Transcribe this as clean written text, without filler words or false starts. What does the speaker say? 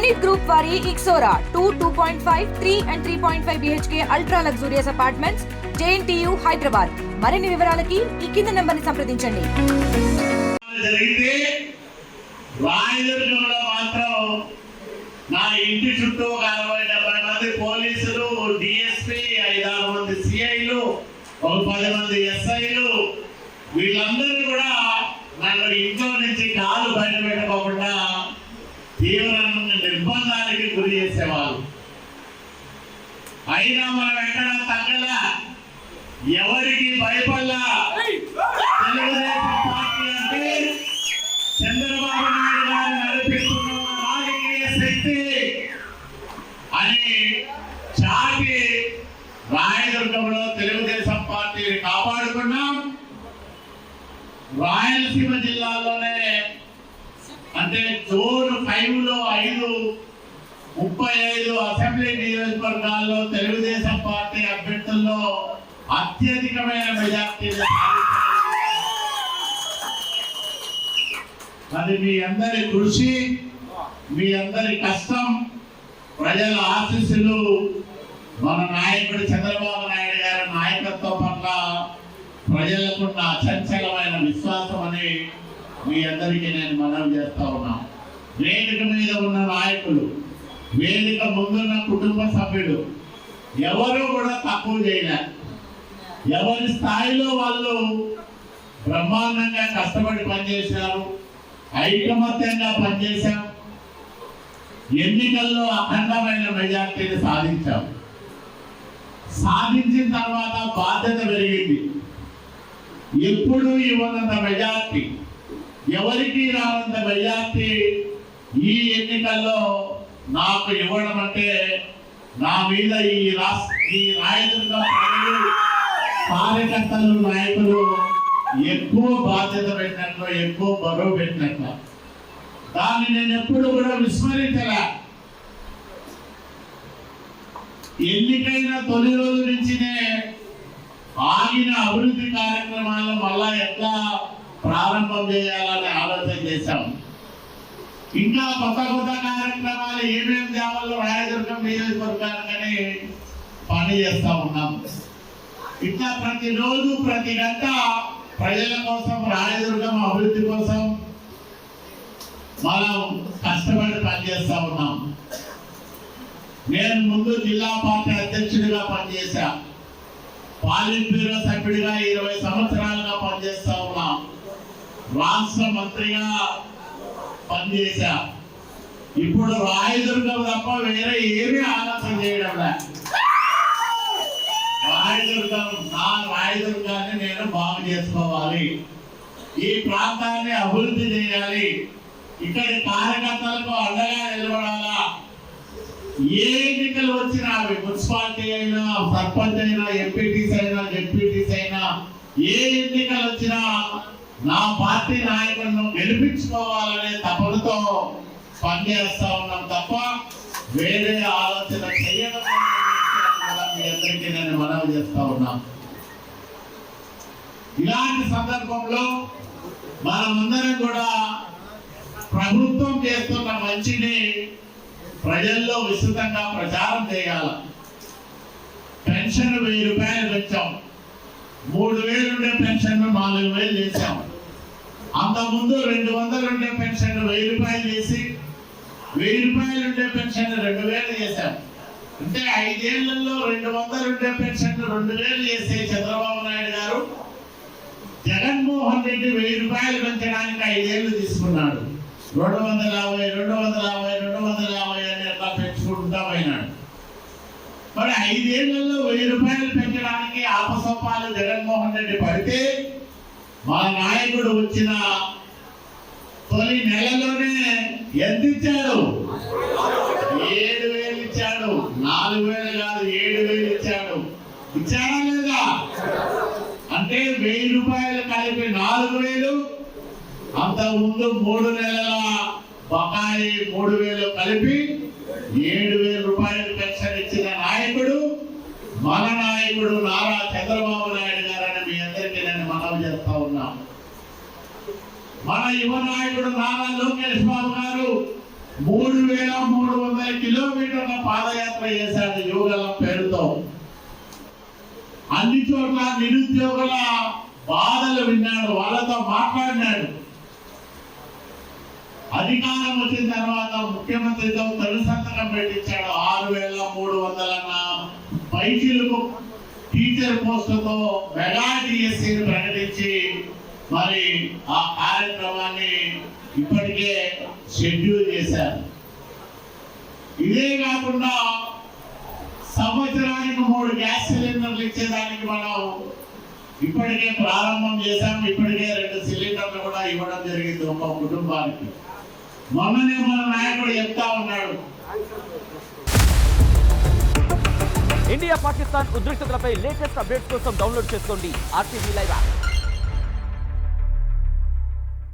Zenith Group వారి Ixora 2.5, 3 and 3.5 BHK ultra luxurious apartments JNTU Hyderabad. మరిన్ని వివరాలకి ఈ కింద నంబర్ ని సంప్రదించండి. రాయదుర్గంలో మాత్రం నా ఇంటి చుట్టూ 60-70 మంది పోలీసులు, డిఎస్పీ, 5-6 మంది సిఐలు, 10 మంది ఎస్ఐలు, వీళ్ళందరూ కూడా నన్ను ఇంట్లో నుంచి కాలు బయట పెట్టుకోకుండా తీవ్రమైన నిర్బంధానికి గురి చేసేవాళ్ళు. అయినా మనం ఎక్కడ తగ్గలా, ఎవరికి భయపడలా. తెలుగుదేశం పార్టీ అంటే చంద్రబాబు నాయుడు గారు నడిపిస్తున్న రాజకీయ శక్తి అని చాటి రాయదుర్గంలో తెలుగుదేశం పార్టీని కాపాడుకున్నాం. రాయలసీమ జిల్లాలోనే అంటే జోన్ 5లో 35 అసెంబ్లీ నియోజకవర్గాల్లో తెలుగుదేశం పార్టీ అభ్యర్థుల్లో అత్యధికమైన మెజార్టీ. అది మీ అందరి కృషి, మీ అందరి కష్టం, ప్రజల ఆశీస్సులు, మన నాయకుడు చంద్రబాబు నాయుడు గారి నాయకత్వం పట్ల ప్రజలకున్న అచంచలమైన విశ్వాసం అని మీ అందరికీ నేను మనవి చేస్తా ఉన్నా. వేదిక మీద ఉన్న నాయకులు, వేదిక ముందున్న కుటుంబ సభ్యులు ఎవరు కూడా తక్కువ చేయలేరు. ఎవరి స్థాయిలో వాళ్ళు బ్రహ్మాండంగా కష్టపడి పనిచేశారు, ఐకమత్యంగా పనిచేశాం. ఎన్నికల్లో అఖండమైన మెజార్టీని సాధించాం. సాధించిన తర్వాత బాధ్యత పెరిగింది. ఎప్పుడు ఇవ్వనంత మెజార్టీ, ఎవరికి రానంత మెజార్టీ ఈ ఎన్నికల్లో నాకు ఇవ్వడం అంటే నా మీద ఈ రాయదుర్గం ప్రజలు, కార్యకర్తలు, నాయకులు ఎక్కువ బాధ్యత పెట్టినట్లు, ఎక్కువ బరువు పెట్టినట్లు. దాన్ని నేను ఎప్పుడు కూడా విస్మరించలే. ఎన్నికైన తొలి రోజు నుంచినే ఆగిన అభివృద్ధి కార్యక్రమాలను మళ్ళా ఎట్లా ప్రారంభం చేయాలని ఆలోచన చేశాం. ఇంకా కొత్త కార్యక్రమాలు ఏమేమి తేవాలో రాయదుర్గం నియోజకవర్గానికని పని చేస్తా ఉన్నాం. ఇంకా ప్రతిరోజు ప్రతి గంట ప్రజల కోసం, రాయదుర్గం అభివృద్ధి కోసం మనం కష్టపడి పనిచేస్తా ఉన్నాం. నేను ముందు జిల్లా పార్టీ అధ్యక్షుడిగా పనిచేశా, పాలిట్ బ్యూరో సభ్యుడిగా 20 సంవత్సరాలుగా పనిచేస్తా ఉన్నా, రాష్ట్ర మంత్రిగా పనిచేశా. ఇప్పుడు రాయదుర్గం తప్ప వేరే ఏమీ ఆలోచన చేయడం లేదు. రాయదుర్గాన్ని నేను బాగు చేసుకోవాలి, ఈ ప్రాంతాన్ని అభివృద్ధి చేయాలి, ఇక్కడి కార్యకర్తలకు అండగా నిలబడాలా. ఏ ఎన్నికలు వచ్చినా, అవి మున్సిపాలిటీ అయినా, సర్పంచ్ అయినా, ఎంపీటీసీ అయినా, జెడ్పీటీసీ అయినా, ఏ ఎన్నికలు వచ్చినా నా పార్టీ నాయకులను గెలిపించుకోవాలనే తపనతో పనిచేస్తా ఉన్నాం తప్ప వేరే ఆలోచన చేయడం మీ అందరికీ నేను మనవి చేస్తా ఉన్నాం. ఇలాంటి సందర్భంలో మనమందరం కూడా ప్రభుత్వం చేస్తున్న మంచిని ప్రజల్లో విస్తృతంగా ప్రచారం చేయాలి. పెన్షన్ 1000 రూపాయలు పెంచాం, 3000 ఉండే పెన్షన్ 4000 చేశాం. అంతకుముందు 200 ఉండే పెన్షన్ 1000 రూపాయలు చేసి 1000 రూపాయలు ఉండే పెన్షన్ 2000 చేశాం. అంటే 5 ఏళ్లలో 200 ఉండే పెన్షన్ 2000 చేసే చంద్రబాబు నాయుడు గారు జగన్మోహన్ రెడ్డి 1000 రూపాయలు పెంచడానికి 5 ఏళ్లు తీసుకున్నాడు. 250 అని అట్లా పెంచుకుంటా పోయినాడు. మరి 5 ఏళ్లలో 1000 రూపాయలు పెంచడానికి ఆపసోపాలు జగన్మోహన్ రెడ్డి పడితే మా నాయకుడు వచ్చిన తొలి నెలలోనే ఎంత ఇచ్చాడు? 7000 ఇచ్చాడు. 4000 కాదు, 7000 ఇచ్చాడు. ఇచ్చాడా లేదా? అంటే 1000 రూపాయలు కలిపి 4000, అంతకుముందు 3 నెలల బకాయి 3000 కలిపి 7000 రూపాయలు పెన్షన్ ఇచ్చిన నాయకుడు మన నాయకుడు నారా చంద్రబాబు నాయుడు గారని మీ అందరికీ నేను మనవి చేస్తా ఉన్నా. మన యువ నాయకుడు నారా లోకేష్ బాబు గారు 3300 కిలోమీటర్ల పాదయాత్ర చేశాడు యువగలం పేరుతో. అన్ని చోట్ల నిరుద్యోగుల బాధలు విన్నాడు, వాళ్ళతో మాట్లాడినాడు. అధికారం వచ్చిన తర్వాత ముఖ్యమంత్రితో తొలి సంతకం పెట్టించాడు. 6300 పైసలకు టీచర్ పోస్టుతో మెగా డిఎస్సీని ప్రకటించి మరి ఆ కార్యక్రమాన్ని ఇప్పటికే షెడ్యూల్ చేశారు. ఇదే కాకుండా సంవత్సరానికి 3 గ్యాస్ సిలిండర్లు ఇచ్చేదానికి మనం ఇప్పటికే ప్రారంభం చేశాం. ఇప్పటికే 2 సిలిండర్లు కూడా ఇవ్వడం జరిగింది ఒక కుటుంబానికి. మొన్ననే మన నాయకుడు చెప్తా ఉన్నాడు. ఇండియా పాకిస్తాన్ ఉద్రిక్తతలపై లేటెస్ట్ అప్డేట్స్ కోసం డౌన్లోడ్ చేసుకోండి RTV లైవ్ యాప్.